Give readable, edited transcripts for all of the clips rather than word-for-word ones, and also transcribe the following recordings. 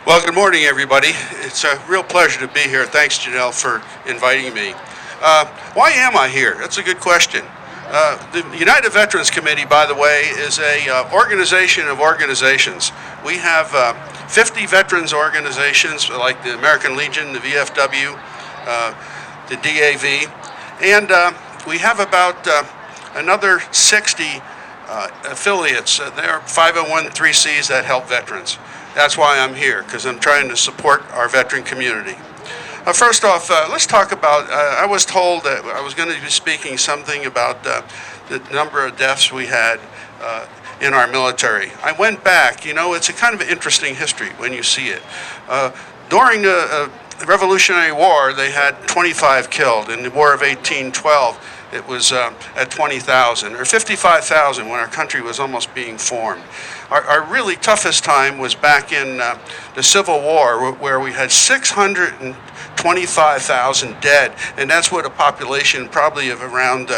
Well, good morning, everybody. It's a real pleasure to be here. Thanks, Janelle, for inviting me. Why am I here? That's a good question. The United Veterans Committee, by the way, is a organization of organizations. We have 50 veterans organizations like the American Legion, the VFW, the DAV, and we have about another 60 affiliates. They're 501(c)(3)s that help veterans. That's why I'm here, because I'm trying to support our veteran community. First off, let's talk about, I was told that I was going to be speaking something about the number of deaths we had in our military. I went back. You know, it's a kind of an interesting history when you see it. During the Revolutionary War, they had 25 killed. In the War of 1812, it was at 20,000, or 55,000 when our country was almost being formed. Our really toughest time was back in the Civil War, where we had 625,000 dead, and that's with a population probably of around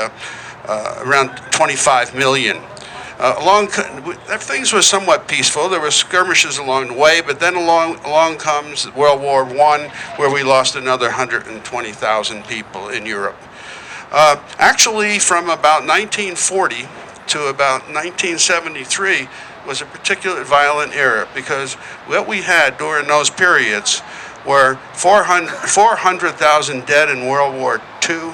25 million. Things were somewhat peaceful. There were skirmishes along the way, but then along comes World War I, where we lost another 120,000 people in Europe. Actually, from about 1940 to about 1973 was a particularly violent era, because what we had during those periods were 400,000 dead in World War II,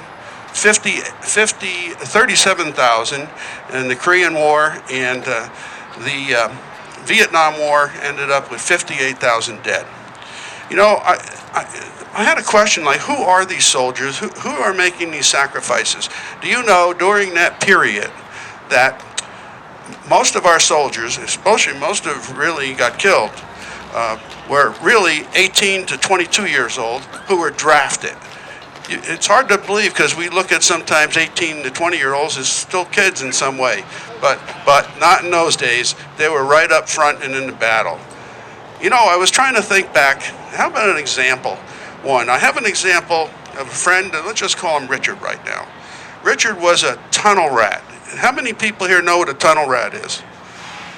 37,000 in the Korean War, and the Vietnam War ended up with 58,000 dead. You know, I had a question like, who are these soldiers? Who are making these sacrifices? Do you know during that period that most of our soldiers, especially most of really got killed, were really 18 to 22 years old who were drafted? It's hard to believe, because we look at sometimes 18 to 20-year-olds as still kids in some way, but not in those days. They were right up front and in the battle. You know, I was trying to think back. How about an example? I have an example of a friend, let's just call him Richard right now. Richard was a tunnel rat. How many people here know what a tunnel rat is?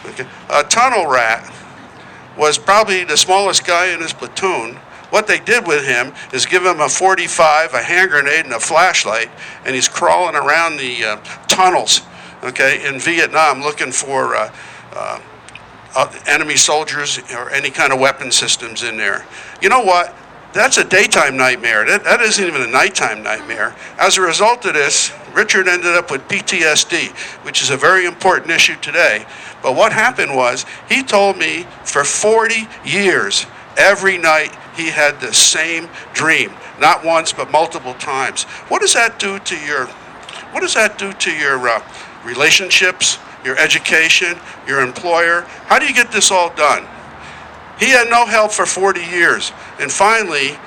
Okay. A tunnel rat was probably the smallest guy in his platoon. What they did with him is give him a .45, a hand grenade, and a flashlight, and he's crawling around the tunnels, okay, in Vietnam looking for enemy soldiers or any kind of weapon systems in there. You know what? That's a daytime nightmare. That isn't even a nighttime nightmare. As a result of this, Richard ended up with PTSD, which is a very important issue today. But what happened was, he told me for 40 years, every night he had the same dream, not once but multiple times. What does that do to your relationships, your education, your employer? How do you get this all done? He had no help for 40 years. And finally,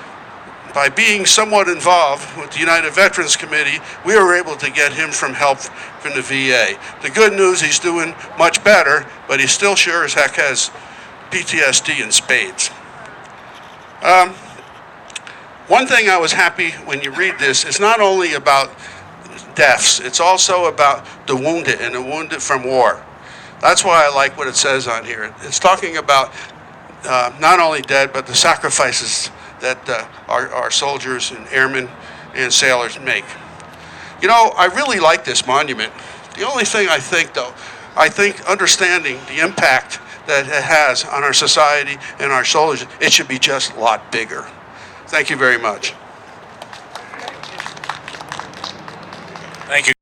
by being somewhat involved with the United Veterans Committee, we were able to get him from help from the VA. The good news, he's doing much better, but he still sure as heck has PTSD in spades. One thing I was happy when you read this, it's not only about deaths, it's also about the wounded and the wounded from war. That's why I like what it says on here. It's talking about not only dead, but the sacrifices that our soldiers and airmen and sailors make. You know, I really like this monument. The only thing I think, though, understanding the impact that it has on our society and our soldiers, it should be just a lot bigger. Thank you very much. Thank you.